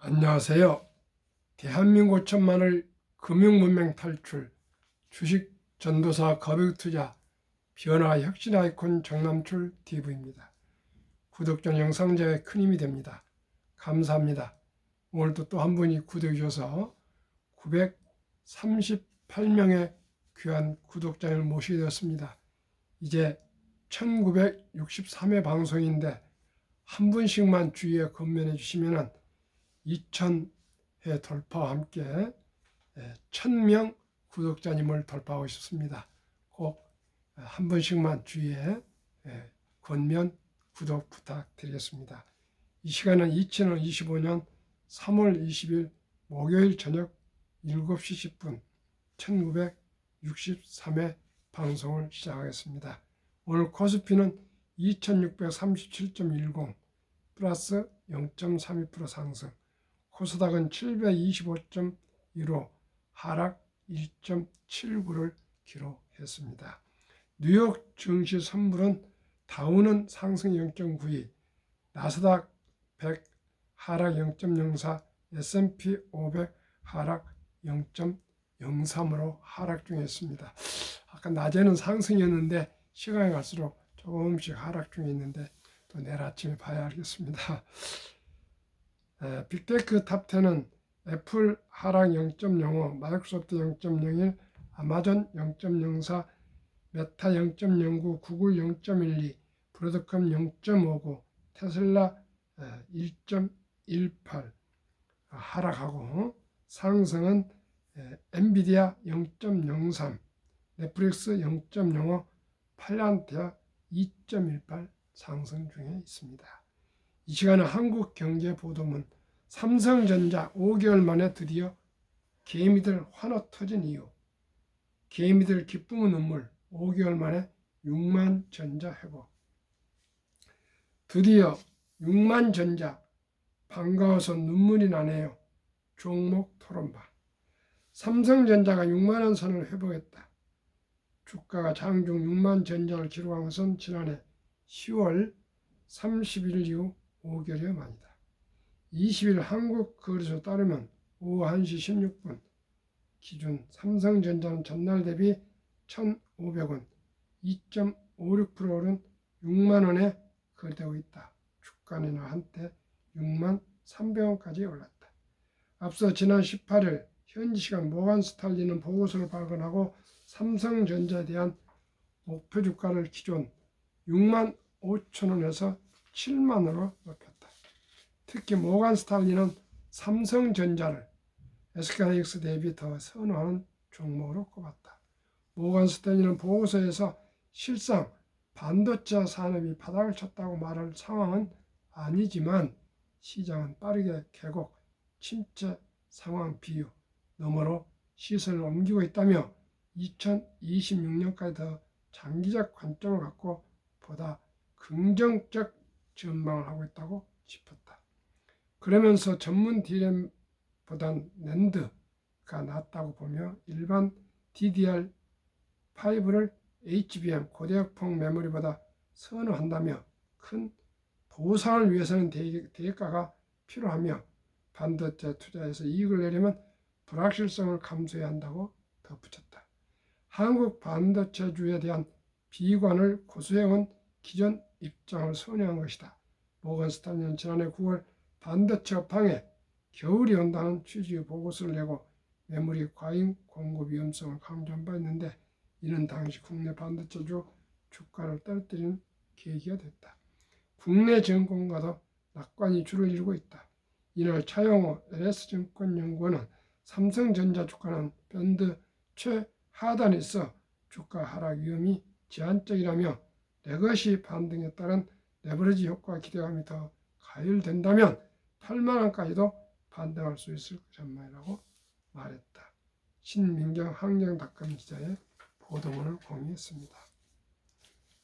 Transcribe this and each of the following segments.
안녕하세요. 대한민국 천만을 금융문맹 탈출, 주식 전도사 거백투자 변화 혁신 아이콘 정남출 TV입니다. 구독 전 영상 제에 큰 힘이 됩니다. 감사합니다. 오늘도 또 한 분이 구독해 주셔서 938명의 귀한 구독자를 모시게 되었습니다. 이제 1963회 방송인데 한 분씩만 주위에 건면해 주시면 2000회 돌파와 함께 1000명 구독자님을 돌파하고 싶습니다. 꼭 한 분씩만 주위에 권면 구독 부탁드리겠습니다. 이 시간은 2025년 3월 20일 목요일 저녁 7시 10분 1963회 방송을 시작하겠습니다. 오늘 코스피는 2637.10 플러스 0.32% 상승, 코스닥은 725.15 하락 1.79를 기록했습니다. 뉴욕 증시 선물은 다우는 상승 0.92, 나스닥 100 하락 0.04, S&P 500 하락 0.03으로 하락 중에 있습니다. 아까 낮에는 상승이었는데 시간이 갈수록 조금씩 하락 중에 있는데 또 내일 아침에 봐야 알겠습니다. 빅테크 탑10은 애플 하락 0.05, 마이크로소프트 0.01, 아마존 0.04, 메타 0.09, 구글 0.12, 브로드컴 0.59, 테슬라 1.18 하락하고, 상승은 엔비디아 0.03, 넷플릭스 0.05, 팔란티아 2.18 상승 중에 있습니다. 이 시간은 한국경제보도문, 삼성전자 5개월 만에 드디어 개미들 환호 터진 이유, 개미들 기쁨의 눈물, 5개월 만에 6만 전자 회복. 드디어 6만 전자, 반가워서 눈물이 나네요. 종목 토론방. 삼성전자가 6만원 선을 회복했다. 주가가 장중 6만 전자를 기록한 것은 지난해 10월 30일 이후 5개월여 만이다. 20일 한국거래소 따르면 오후 1시 16분 기준 삼성전자는 전날 대비 1,500원, 2.56% 오른 6만원에 거래되고 있다. 주가는 한때 6만 300원까지 올랐다. 앞서 지난 18일 현지 시간 모간 스탈리는 보고서를 발간하고 삼성전자에 대한 목표 주가를 기존 6만 5천원에서 7만원으로 높였다. 특히 모간 스탈리는 삼성전자를 SK하이닉스 대비 더 선호하는 종목으로 꼽았다. 모간 스탠리는 보고서에서 실상 반도체 산업이 바닥을 쳤다고 말할 상황은 아니지만 시장은 빠르게 계곡, 침체 상황 비유 너머로 시선을 옮기고 있다며 2026년까지 더 장기적 관점을 갖고 보다 긍정적 전망을 하고 있다고 짚었다. 그러면서 전문 DRAM보단 낸드가 낫다고 보며 일반 DDR5를 HBM 고대역폭 메모리보다 선호한다며 큰 보상을 위해서는 대가가 필요하며 반도체 투자에서 이익을 내려면 불확실성을 감수해야 한다고 덧붙였다. 한국 반도체주에 대한 비관을 고수해온 기존 입장을 선회한 것이다. 모건 스탠리는 지난해 9월 반도체 업황에 겨울이 온다는 취지의 보고서를 내고 메모리 과잉 공급 위험성을 강조한 바 있는데 이는 당시 국내 반도체주 주가를 떨어뜨리는 계기가 됐다. 국내 증권가도 낙관이 줄을 이루고 있다. 이날 차영호 LS증권연구원은 삼성전자 주가는 밴드 최하단에 있어 주가 하락 위험이 제한적이라며 레거시 반등에 따른 레버리지 효과 기대감이 더 가열된다면 8만원까지도 반등할 수 있을 전망이라고 말했다. 신민경 항정닷컴 기자의 보도문을 공유했습니다.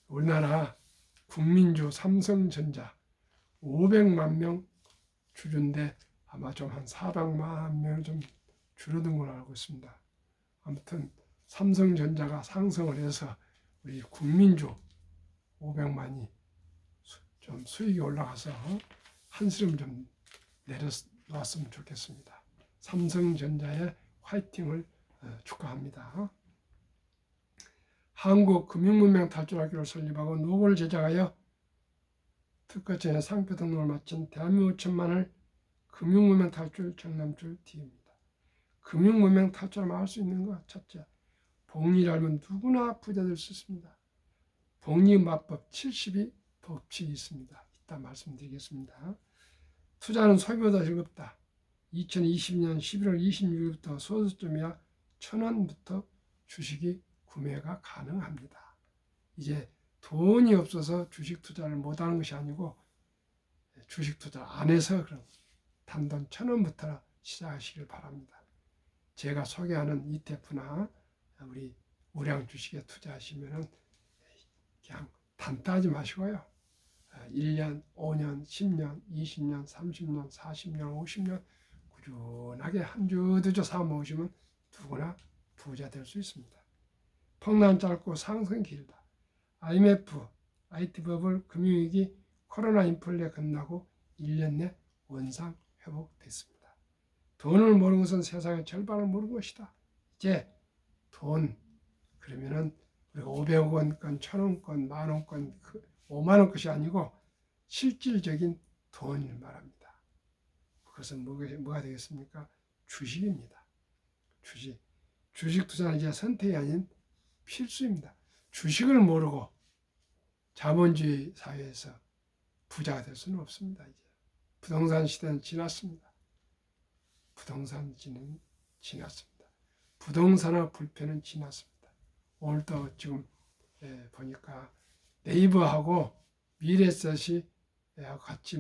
우리나라 국민주 삼성전자 500만 명 주주인데 아마 좀 한 400만 명 좀 줄어든 걸로 알고 있습니다. 아무튼 삼성전자가 상승을 해서 우리 국민주 500만이 좀 수익이 올라가서 한스름 좀 놓았으면 좋겠습니다. 삼성전자의 화이팅을 축하합니다. 한국금융문명 탈출학교를 설립하고 노고를 제작하여 특허전에 상표 등록을 마친 대한민국 5천만을 금융문명 탈출 정남출 TV입니다. 금융문명 탈출하면 할 수 있는 것 첫째, 복리를 알면 누구나 부자 될 수 있습니다. 복리마법 70이 법칙이 있습니다. 이따 말씀드리겠습니다. 투자는 소비보다 즐겁다. 2020년 11월 26일부터 소득점이야 1,000원부터 주식이 구매가 가능합니다. 이제 돈이 없어서 주식 투자를 못하는 것이 아니고 주식 투자 안 해서 그런 단돈 1,000원부터 시작하시길 바랍니다. 제가 소개하는 ETF나 우리 우량 주식에 투자하시면 그냥 단타하지 마시고요. 1년, 5년, 10년, 20년, 30년, 40년, 50년 꾸준하게 한 주 두 주 사 모으시면 누구나 부자 될 수 있습니다. 폭락 짧고 상승 길다. IMF, IT 버블, 금융위기, 코로나 인플레 끝나고 1년 내 원상 회복됐습니다. 돈을 모르는 것은 세상의 절반을 모르는 것이다. 이제 돈 그러면은 우리가 500억 원권, 1,000원권, 만원권, 5만원 것이 아니고 실질적인 돈을 말합니다. 그것은 뭐가 되겠습니까? 주식입니다. 주식 투자는 이제 선택이 아닌 필수입니다. 주식을 모르고 자본주의 사회에서 부자가 될 수는 없습니다. 이제 부동산 시대는 지났습니다. 부동산 시대는 지났습니다. 부동산화 불패는 지났습니다. 오늘도 지금 보니까 네이버하고 미래셋이 같이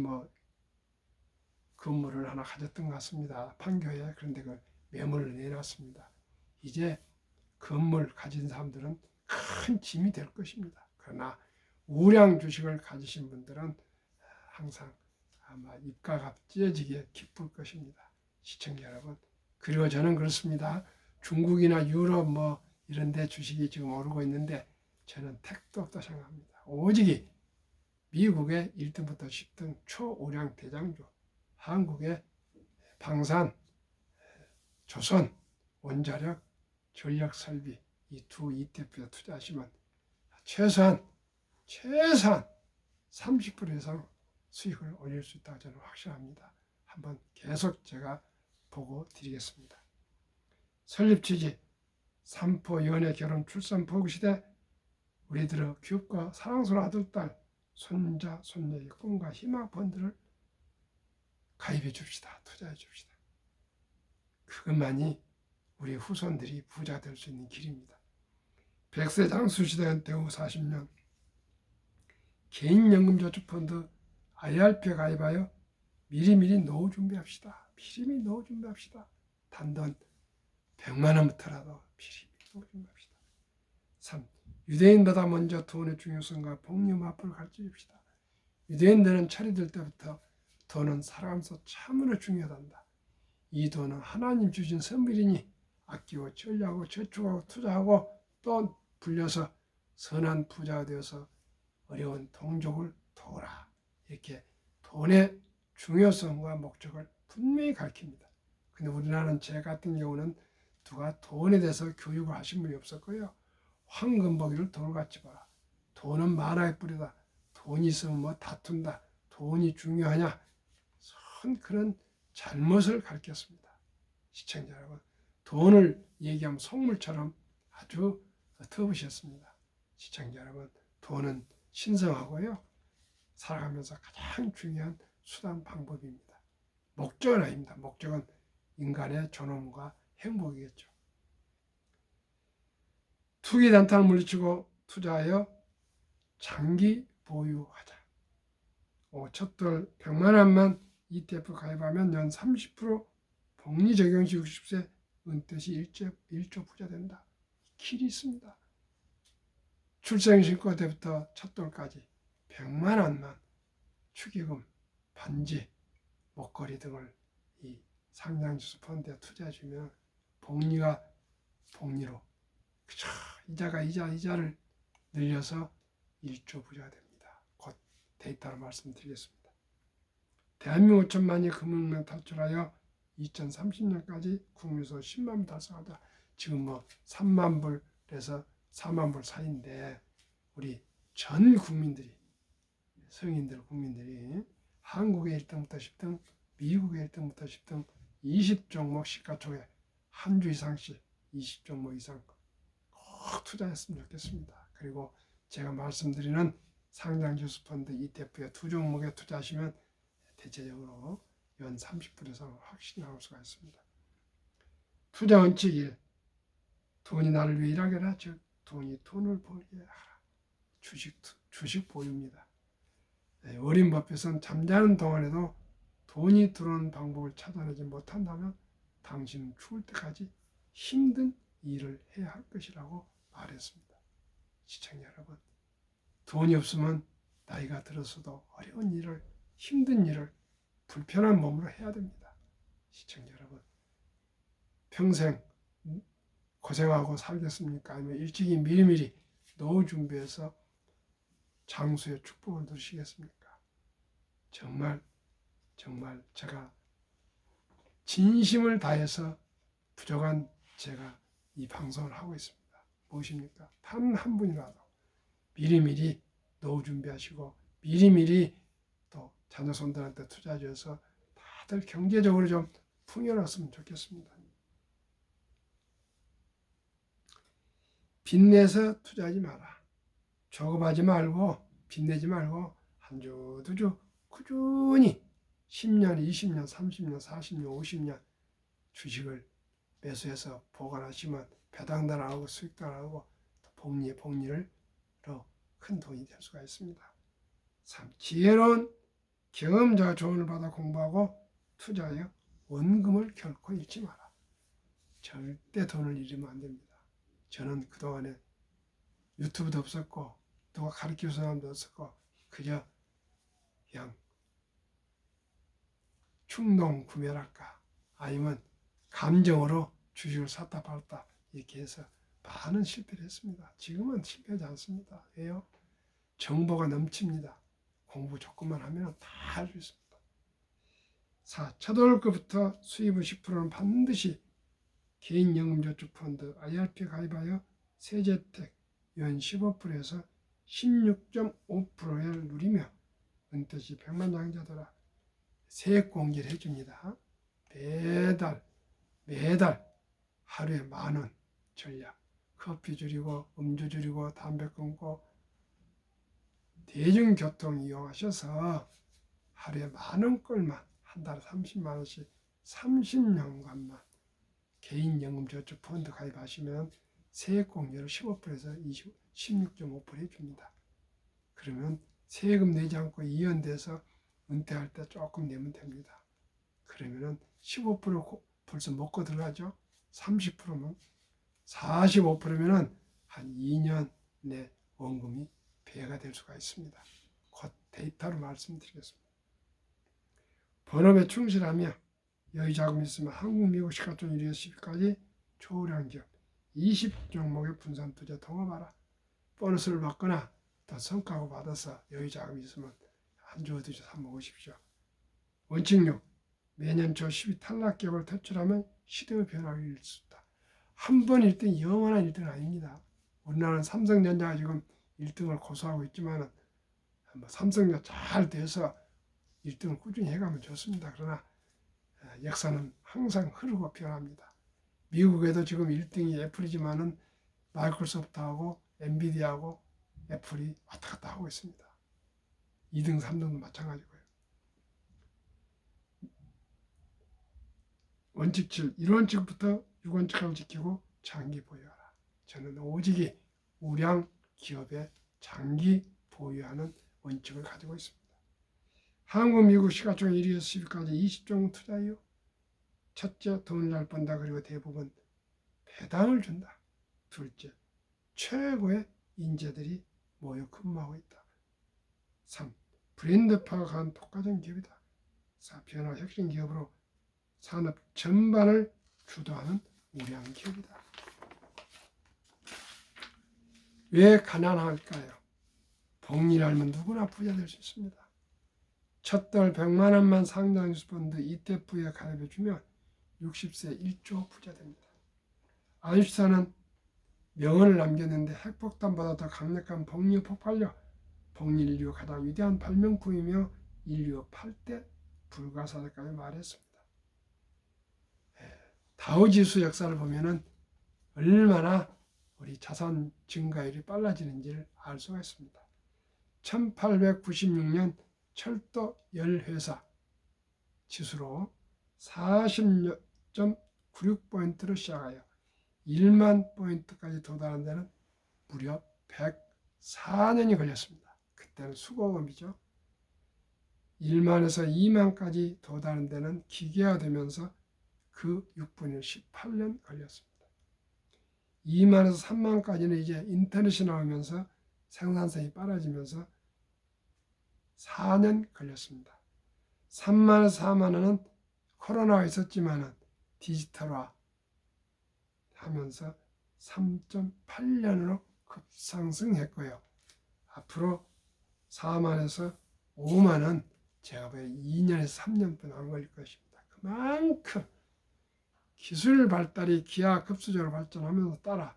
건물을 하나 가졌던 것 같습니다. 판교에. 그런데 그 매물을 내놨습니다. 이제 건물 가진 사람들은 큰 짐이 될 것입니다. 그러나 우량 주식을 가지신 분들은 항상 아마 입가가 찢어지게 기쁠 것입니다. 시청자 여러분. 그리고 저는 그렇습니다. 중국이나 유럽 이런 데 주식이 지금 오르고 있는데 저는 택도 없다 생각합니다. 오직 미국의 1등부터 10등 초우량 대장주, 한국의 방산, 조선, 원자력, 전력설비 이 두 ETF에 투자하시면 최소한 30% 이상 수익을 올릴 수 있다고 저는 확신합니다. 한번 계속 제가 보고 드리겠습니다. 설립 취지, 삼포 연애 결혼 출산 부부 시대 우리들의 귀엽고 사랑스러운 아들, 딸, 손자, 손녀의 꿈과 희망 펀드를 가입해 줍시다. 투자해 줍시다. 그것만이 우리 후손들이 부자 될 수 있는 길입니다. 100세 장수 시대 은퇴 후 40년 개인연금저축펀드 IRP에 가입하여 미리미리 노후 준비합시다. 미리미리 노후 준비합시다. 단돈 100만 원부터라도 미리미리 노후 준비합시다. 3. 유대인보다 먼저 돈의 중요성과 복리마법을 가르쳐줍시다. 유대인들은 차례될 때부터 돈은 살아가면서 참으로 중요하단다. 이 돈은 하나님 주신 선물이니 아끼고 전리하고 저축하고 투자하고 또 불려서 선한 부자가 되어서 어려운 동족을 도우라. 이렇게 돈의 중요성과 목적을 분명히 가르칩니다. 근데 우리나라는 제 같은 경우는 누가 돈에 대해서 교육을 하신 분이 없었고요. 황금보기를 돌같이 봐라. 돈은 만화의 뿌리다. 돈이 있으면 다툰다. 돈이 중요하냐. 그런 잘못을 가르쳤습니다. 시청자 여러분, 돈을 얘기하면 속물처럼 아주 터부셨습니다. 시청자 여러분, 돈은 신성하고요. 살아가면서 가장 중요한 수단 방법입니다. 목적은 아닙니다. 목적은 인간의 존엄과 행복이겠죠. 투기 단타를 물리치고 투자하여 장기 보유하자. 첫돌 100만 원만 ETF 가입하면 연 30% 복리 적용 시 60세 은퇴 시 1조 부자 된다. 길이 있습니다. 출생신고 때부터 첫돌까지 100만 원만 축의금, 반지, 목걸이 등을 이 상장지수 펀드에 투자해주면 복리로 이자를 늘려서 1조 부자가 됩니다. 곧 데이터로 말씀드리겠습니다. 대한민국 5천만이 금융문맹 탈출하여 2030년까지 국민소 10만 불 달성하자. 지금 뭐 3만 불에서 4만 불 사이인데 우리 전 국민들이 성인들 국민들이 한국의 1등부터 10등, 미국의 1등부터 10등 20종목 시가총액 한 주 이상씩 20종목 이상 꼭 투자했으면 좋겠습니다. 그리고 제가 말씀드리는 상장지수 펀드 ETF에 두 종목에 투자하시면 대체적으로 연 30% 이상 확실히 나올 수가 있습니다. 투자 원칙 1. 돈이 나를 위해 일하게 하라. 즉 돈이 돈을 벌게 하라. 주식 보유입니다. 워린 버핏은 잠자는 동안에도 돈이 들어오는 방법을 찾아내지 못한다면 당신은 죽을 때까지 힘든 일을 해야 할 것이라고 말했습니다. 시청자 여러분, 돈이 없으면 나이가 들어서도 어려운 일을, 힘든 일을 불편한 몸으로 해야 됩니다. 시청자 여러분, 평생 고생하고 살겠습니까? 아니면 일찍이 미리미리 노후 준비해서 장수의 축복을 누리시겠습니까? 정말 제가 진심을 다해서 부족한 제가 이 방송을 하고 있습니다. 무엇입니까? 단 한 분이라도 미리미리 노후 준비하시고 미리미리 또 자녀손들한테 투자해서 다들 경제적으로 좀 풍요로웠으면 좋겠습니다. 빚내서 투자하지 마라. 조급하지 말고 빚내지 말고 한 주 두 주 꾸준히 10년, 20년, 30년, 40년, 50년 주식을 매수해서 보관하시면 배당도 나오고 수익도 나오고 복리를 큰 돈이 될 수가 있습니다. 3. 지혜로운 경험자와 조언을 받아 공부하고 투자하여 원금을 결코 잃지 마라. 절대 돈을 잃으면 안 됩니다. 저는 그동안에 유튜브도 없었고 누가 가르치는 사람도 없었고 그저 그냥 충동 구매랄까 아니면 감정으로 주식을 샀다 팔았다 이렇게 해서 많은 실패를 했습니다. 지금은 실패하지 않습니다. 왜요? 정보가 넘칩니다. 공부 조금만 하면 다 할 수 있습니다. 4. 첫월급부터 수입의 10%는 반드시 개인연금저축펀드 IRP 가입하여 세제택 연 15%에서 16.5%를 누리며 은퇴 시 백만장자들아 세액 공제를 해줍니다. 매달 하루에 10,000원 전략 커피 줄이고 음주 줄이고 담배 끊고 대중교통 이용하셔서 하루에 10,000원꼴만 한 달에 30만 원씩 30년간만 개인연금저축펀드 가입하시면 세액공제를 15%에서 16.5% 해줍니다. 그러면 세금 내지 않고 이연돼서 은퇴할 때 조금 내면 됩니다. 그러면은 15% 벌써 먹고 들어가죠. 30%면 45%면은 한 2년 내 원금이 배가 될 수가 있습니다. 곧 데이터로 말씀드리겠습니다. 본업에 충실하며 여유 자금이 있으면 한국, 미국 시가총 1위에서 10위까지 초우량 기업 20종목의 분산 투자 통합하라. 보너스를 받거나 더 성과고 받아서 여유 자금이 있으면 한 주 두 주 사 먹으십시오. 원칙 6. 매년 초 10위 탈락 기업을 퇴출하면 시대의 변화를 이룰 수 있다. 한 번 1등 영원한 1등은 아닙니다. 우리나라는 삼성전자가 지금 1등을 고수하고 있지만 삼성전자 잘 돼서 1등을 꾸준히 해가면 좋습니다. 그러나 역사는 항상 흐르고 변합니다. 미국에도 지금 1등이 애플이지만은 마이크로소프트하고 엔비디아하고 애플이 왔다 갔다 하고 있습니다. 2등, 3등도 마찬가지고요. 원칙 7. 1원칙부터 6원칙을 지키고 장기 보유하라. 저는 오직이 우량 기업에 장기 보유하는 원칙을 가지고 있습니다. 한국, 미국 시가총 1위에서 10위까지 20종 투자요. 첫째, 돈을 잘 번다. 그리고 대부분 배당을 준다. 둘째, 최고의 인재들이 모여 근무하고 있다. 3. 브랜드 파악한 독과점 기업이다. 4. 변화 혁신 기업으로 산업 전반을 주도하는 우량 기업이다. 왜 가난할까요? 복리를 알면 누구나 부자 될 수 있습니다. 첫돌 100만 원만 상장 뉴스펀드 ETF에 가입해주면 60세 1조 부자 됩니다. 아인슈타인은 명언을 남겼는데 핵폭탄보다 더 강력한 복류 폭발력, 복인류 가장 위대한 발명품이며 인류 8대 불가사의까지 말했습니다. 다우지수 역사를 보면은 얼마나 우리 자산 증가율이 빨라지는지를 알 수가 있습니다. 1896년 철도 10회사 지수로 40.96포인트로 시작하여 1만 포인트까지 도달한 데는 무려 104년이 걸렸습니다. 그때는 수고금이죠. 1만에서 2만까지 도달한 데는 기계화되면서 그 6분의 18년 걸렸습니다. 2만에서 3만까지는 이제 인터넷이 나오면서 생산성이 빨라지면서 4년 걸렸습니다. 3만에서 4만원은 코로나가 있었지만 디지털화 하면서 3.8년으로 급상승했고요. 앞으로 4만에서 5만은 제가 보기에 2년에서 3년뿐 안 걸릴 것입니다. 그만큼 기술 발달이 기하급수적으로 발전하면서 따라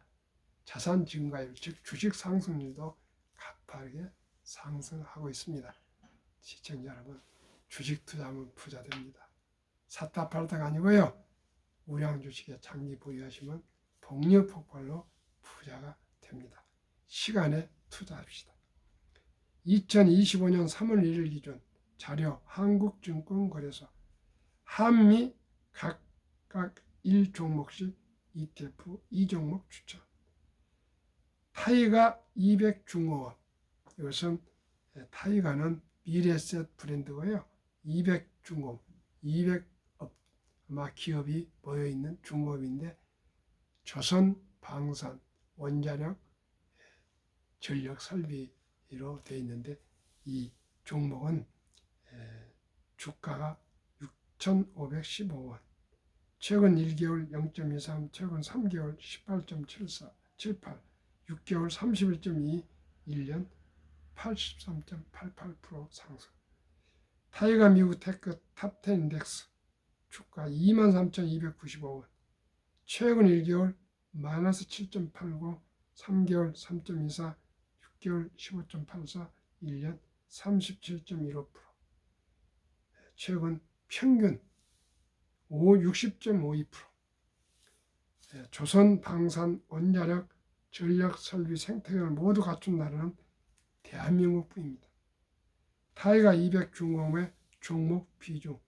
자산 증가율, 즉 주식 상승률도 가파르게 상승하고 있습니다. 시청자 여러분, 주식 투자하면 부자 됩니다. 샀다 팔다가 아니고요. 우량 주식에 장기 보유하시면 복류 폭발로 부자가 됩니다. 시간에 투자합시다. 2025년 3월 1일 기준 자료 한국증권거래소 한미 각각 1종목씩 ETF 2종목 추천. 타이가 200중공업. 이것은 타이가는 미래에셋 브랜드고요. 200중공업, 200 아마 기업이 모여있는 중공업인데 조선 방산, 원자력, 전력 설비로 되어 있는데 이 종목은 주가가 6,515원, 최근 1개월 0.23, 최근 3개월 18.78, 6개월 31.2, 1년 83.88% 상승. 타이가 미국 테크 탑10 인덱스 주가 23,295원, 최근 1개월 마이너스 7.89, 3개월 3.24, 6개월 15.84, 1년 37.15%. 최근 평균 60.52%. 조선 방산, 원자력, 전력 설비 생태계를 모두 갖춘 나라는 대한민국뿐입니다. 타이가 200 중공업의 종목 비중.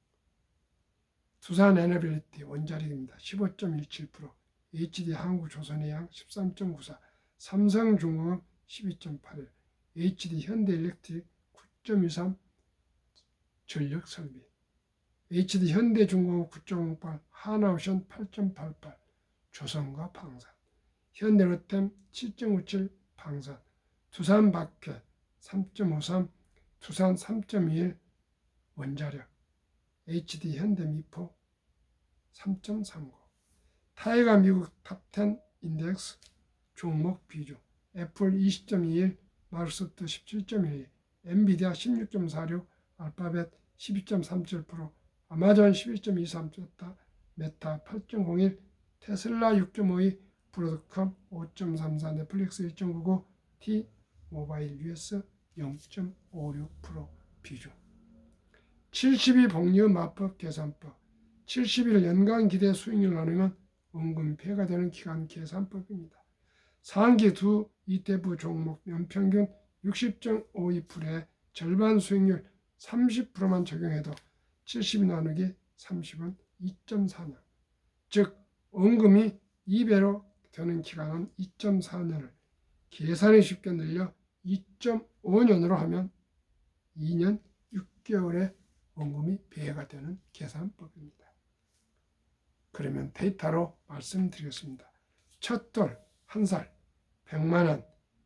두산 에너빌리티 원자력입니다. 15.17%, HD 한국조선해양 13.94%, 삼성중공업 12.81%, HD 현대일렉트릭 9.23%, 전력설비, HD 현대중공업 9.08%, 하나오션 8.88%, 조선과 방산, 현대로템 7.97%, 방산, 두산박회 3.53%, 두산 3.21%, 원자력, HD 현대미포 3.39%. 타이가 미국 탑10 인덱스 종목 비중. 애플 20.21%, 마이크로소프트 17.12%, 엔비디아 16.46%, 알파벳 12.37%, 아마존 11.23%, 메타 8.01%, 테슬라 6.52%, 브로드컴 5.34%, 넷플릭스 1.99%, T 모바일 US 0.56% 비중. 70일 복류 마법 계산법. 70일 연간 기대 수익률 나누면 원금 폐가 되는 기간 계산법입니다. 상기 두 ETF 종목 연평균 60.52%의 절반 수익률 30%만 적용해도 70이 나누기 30은 2.4년. 즉 원금이 2배로 되는 기간은 2.4년을 계산이 쉽게 늘려 2.5년으로 하면 2년 6개월에 원금이 배가 되는 계산법입니다. 그러면 데이터로 말씀드리겠습니다. 첫 돌, 한 살, 100만원,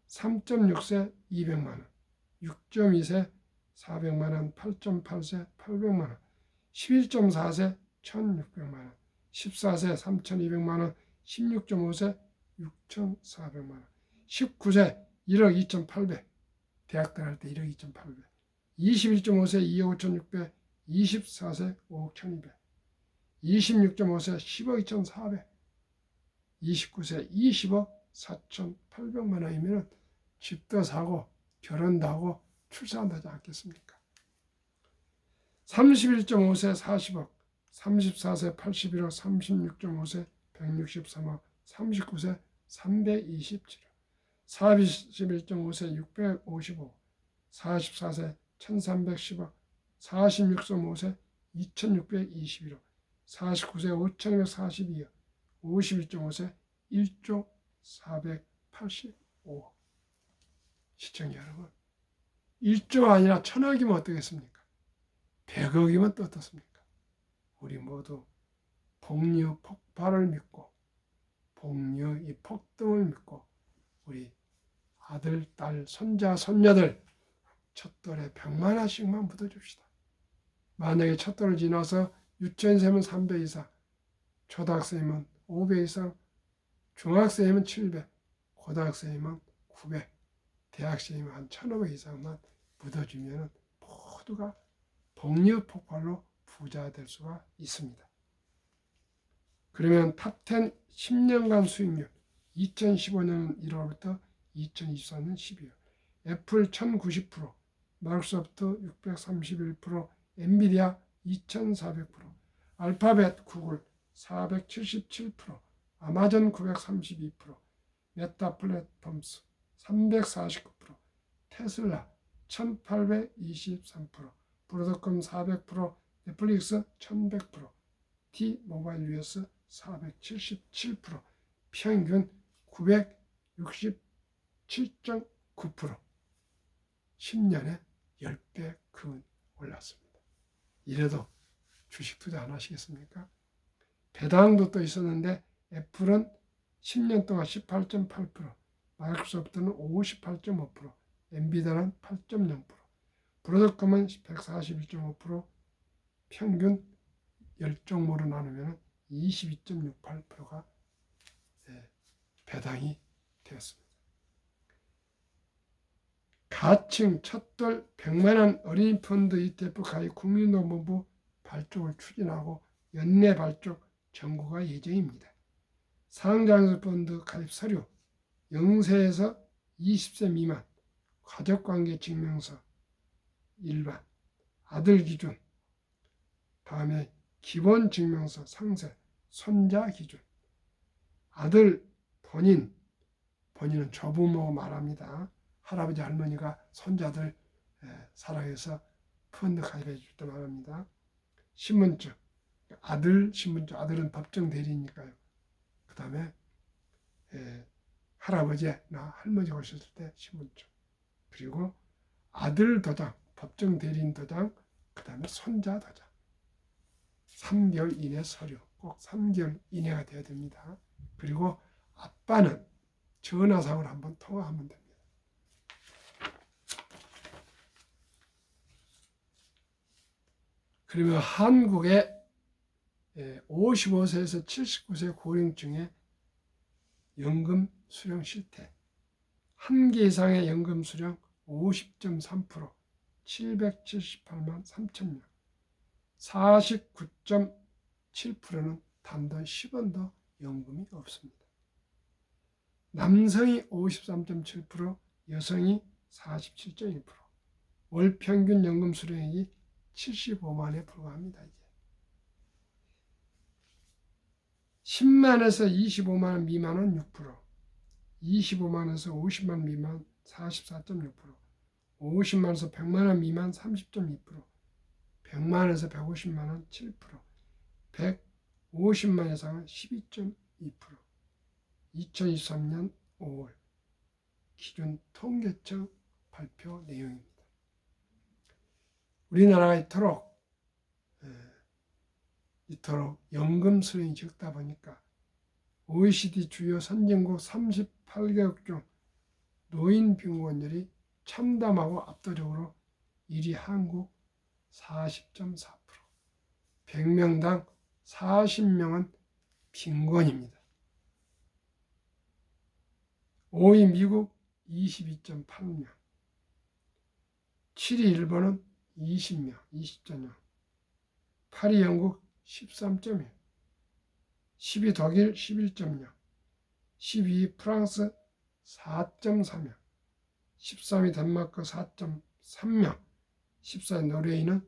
3.6세, 200만원, 6.2세, 400만원, 8.8세, 800만원, 11.4세, 1600만원, 14세, 3200만원, 16.5세, 6400만원, 19세, 1억 2,800, 대학 들어갈 때 1억 2,800, 21.5세 2억 5,600, 24세 5억 1,200, 26.5세 10억 2,400, 29세 20억 4,800만 원이면 집도 사고 결혼도 하고 출산도 하지 않겠습니까? 31.5세 40억, 34세 81억, 36.5세 163억, 39세 327억, 41.5세 655억, 44세 1310억, 46.5세 2621억, 49세 5242억, 51.5세 1조 485억. 시청자 여러분, 1조가 아니라 1,000억이면 어떻겠습니까? 100억이면 또 어떻습니까? 우리 모두 복류 폭발을 믿고 복류 이 폭등을 믿고 우리 아들, 딸, 손자, 손녀들 첫 돌에 100만 원씩만 묻어줍시다. 만약에 첫 돌을 지나서 유치원생이면 300 이상, 초등학생이면 500 이상, 중학생이면 700, 고등학생이면 900, 대학생이면 한 1,500 이상만 묻어주면 모두가 복류 폭발로 부자 될 수가 있습니다. 그러면 탑10 10년간 수익률 2015년 1월부터 2024년 12월 애플 1,090%, 마이크로소프트 631%, 엔비디아 2,400%, 알파벳 구글 477%, 아마존 932%, 메타 플랫폼스 349%, 테슬라 1,823%, 브로드컴 400%, 넷플릭스 1,100%, T모바일 US 477%, 평균 967.9%, 10년에 10배 큰 올랐습니다. 이래도 주식 투자 안 하시겠습니까? 배당도 또 있었는데 애플은 10년 동안 18.8%, 마이크로소프트는 58.5%, 엔비디아는 8.0%, 브로드컴은 141.5%, 평균 10종목으로 나누면 22.68%가 배당이 되었습니다. 가칭 첫돌 100만원 어린이 펀드 ETF 가입 국민노무부 발족을 추진하고 연내 발족 정고가 예정입니다. 상장수 펀드 가입 서류 0세에서 20세 미만 가족관계 증명서 일반 아들 기준, 다음에 기본 증명서 상세 손자 기준, 아들 본인은 조부모 말합니다. 할아버지 할머니가 손자들 사랑해서 펀드 가입해 줄 때 말합니다. 신분증, 아들 신분증, 아들은 법정 대리니까요. 그 다음에 할아버지나 할머니가 오셨을 때 신분증, 그리고 아들 도장, 법정 대리인 도장, 그 다음에 손자 도장. 3개월 이내 서류, 꼭 3개월 이내가 되어야 됩니다. 그리고 아빠는 전화상으로 한번 통화하면 됩니다. 그러면 한국의 55세에서 79세 고령층의 연금 수령 실태, 한 개 이상의 연금 수령 50.3%, 778만 3천명, 49.7%는 단돈 10원도 연금이 없습니다. 남성이 53.7%, 여성이 47.1%, 월 평균 연금 수령액이 75만에 불과합니다. 이제 10만에서 25만 미만은 6%, 25만에서 50만 미만 44.6%, 50만에서 100만원 미만 30.2%, 100만에서 150만원 7%, 150만 이상은 12.2%. 2023년 5월 기준 통계청 발표 내용입니다. 우리나라가 이토록 연금 수령이 적다 보니까 OECD 주요 선진국 38개국 중 노인 빈곤율이 참담하고 압도적으로 1위 한국 40.4%, 100명당 40명은 빈곤입니다. 5위 미국 22.8명, 7위 일본은 20명, 20전형. 8위 영국 13.1, 10위 독일 11.0, 12위 프랑스 4.4명, 13위 덴마크 4.3명, 14위 노르웨이는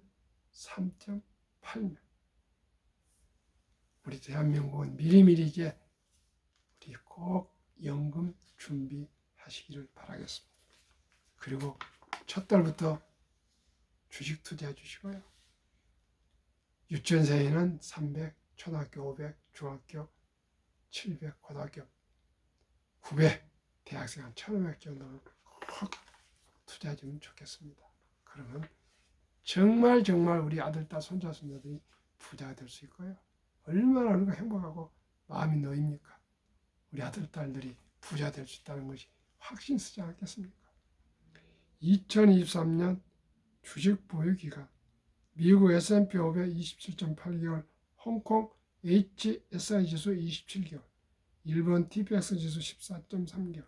3.8명. 우리 대한민국은 미리미리 이제 우리 꼭 연금 준비하시기를 바라겠습니다. 그리고 첫 달부터 주식 투자해 주시고요. 유치원생에는 300, 초등학교 500, 중학교 700, 고등학교 900, 대학생 한 1,500 정도는 확 투자해 주면 좋겠습니다. 그러면 정말 우리 아들, 딸, 손자, 손녀들이 부자가 될 수 있고요. 얼마나 행복하고 마음이 놓입니까? 우리 아들, 딸들이 부자 될 수 있다는 것이 확신 쓰지 않겠습니까? 2023년 주식 보유 기간 미국 S&P 500 27.8개월, 홍콩 HSI 지수 27개월, 일본 TPX 지수 14.3개월,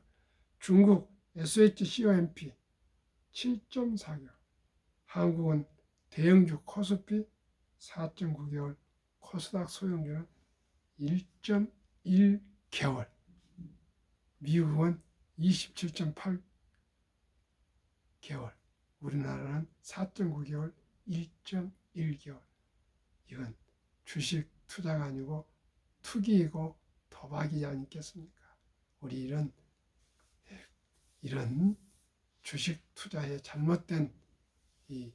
중국 SHCOMP 7.4개월, 한국은 대형주 코스피 4.9개월, 코스닥 소형주는 1.1개월, 미국은 27.8개월, 우리나라는 4.9개월, 1.1개월. 이건 주식 투자가 아니고 투기이고 도박이지 않겠습니까? 우리 이런 주식 투자에 잘못된 이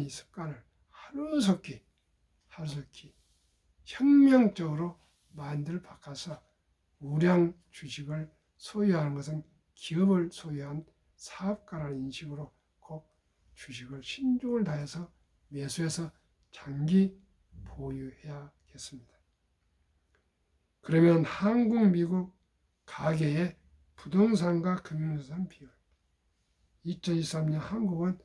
습관을 하루속히 혁명적으로 마인드를 바꿔서 우량 주식을 소유하는 것은 기업을 소유한 사업가라는 인식으로 꼭 주식을 신중을 다해서 매수해서 장기 보유해야겠습니다. 그러면 한국, 미국 가계의 부동산과 금융자산 비율. 2023년 한국은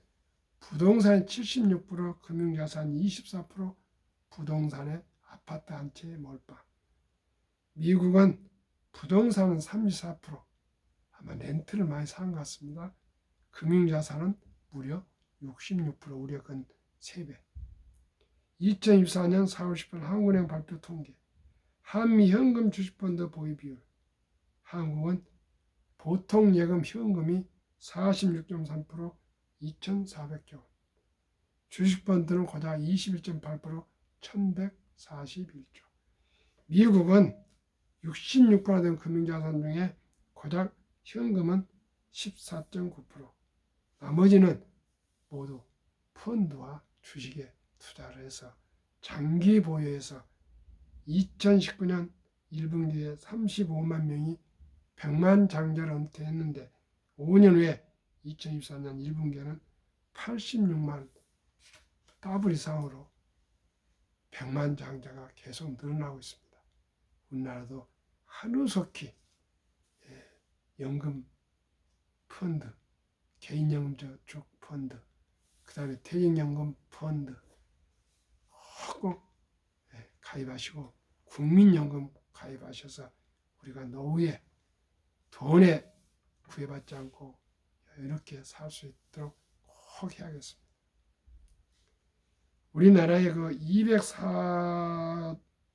부동산 76%, 금융자산 24%, 부동산의 아파트 한 채의 몰빵. 미국은 부동산은 34%, 아마 렌트를 많이 산 것 같습니다. 금융자산은 무려 66%, 우리가 근 3배. 2024년 4월 10일 한국은행 발표 통계. 한미 현금 주식펀드 보유 비율. 한국은 보통 예금 현금이 46.3%, 2,400조 원. 주식펀드는 고작 21.8%, 1,141조. 미국은 66%가 된 금융자산 중에 고작 현금은 14.9%, 나머지는 모두 펀드와 주식에 투자를 해서 장기 보유해서 2019년 1분기에 35만 명이 100만 장자를 은퇴했는데 5년 후에 2024년 1분기에는 86만, 더블 이상으로 100만 장자가 계속 늘어나고 있습니다. 우리나라도 하루속히 연금 펀드, 개인연금저축 펀드, 그 다음에 퇴직연금 펀드 꼭 가입하시고 국민연금 가입하셔서 우리가 노후에 돈에 구애받지 않고 이렇게 살 수 있도록 꼭 해야겠습니다. 우리나라의 그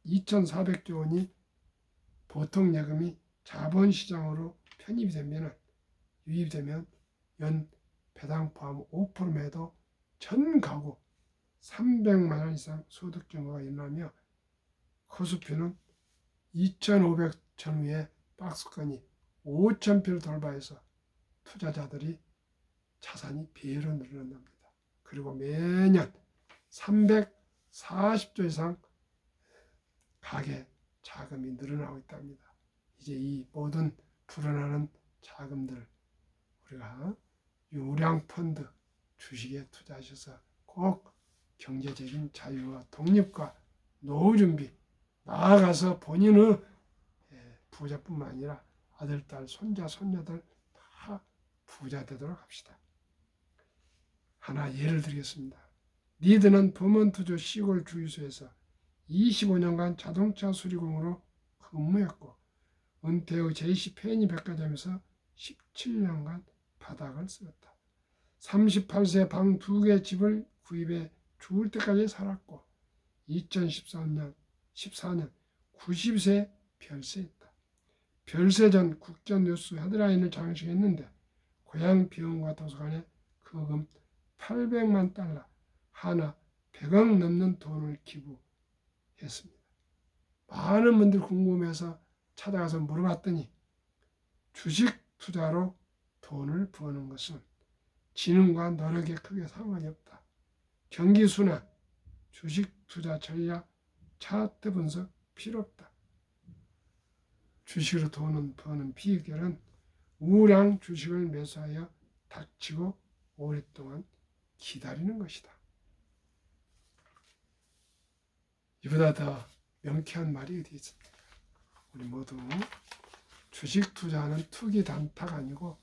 2,400조 원이 보통 예금이 자본시장으로 유입되면 연 배당 포함 5% 매도 전 가구 300만 원 이상 소득 증가가 일어나며 코스피는 2,500 전후에 박스권이 5,000표를 돌파해서 투자자들이 자산이 배로 늘어납니다. 그리고 매년 340조 이상 가계 자금이 늘어나고 있답니다. 이제 이 모든 불어나는 자금들 우리가 유량 펀드, 주식에 투자하셔서 꼭 경제적인 자유와 독립과 노후 준비, 나아가서 본인의 부자뿐만 아니라 아들, 딸, 손자, 손녀들 다 부자 되도록 합시다. 하나 예를 들겠습니다. 리드는 버몬트주 시골 주유소에서 25년간 자동차 수리공으로 근무했고 은퇴 후 JC 페니 백화점에서 17년간 바닥을 쓸었다. 38세 방 2개 집을 구입해 죽을 때까지 살았고 2014년 90세 별세했다. 별세 전 국제뉴스 헤드라인을 장식했는데 고향 병원과 도서관에 거금 800만 달러, 하나 100억 넘는 돈을 기부했습니다. 많은 분들 궁금해서 찾아가서 물어봤더니 주식 투자로 돈을 버는 것은 지능과 노력에 크게 상관이 없다. 경기 순환, 주식 투자 전략, 차트 분석 필요 없다. 주식으로 돈을 버는 비결은 우량 주식을 매수하여 닥치고 오랫동안 기다리는 것이다. 이보다 더 명쾌한 말이 어디 있습니까? 우리 모두 주식 투자는 투기 단타가 아니고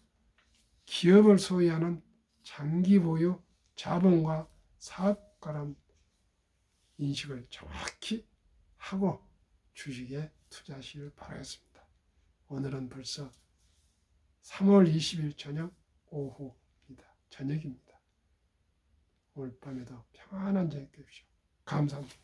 기업을 소유하는 장기 보유 자본과 사업가란 인식을 정확히 하고 주식에 투자하시길 바라겠습니다. 오늘은 벌써 3월 20일 저녁 오후입니다. 저녁입니다. 오늘 밤에도 평안한 저녁 되십시오. 감사합니다.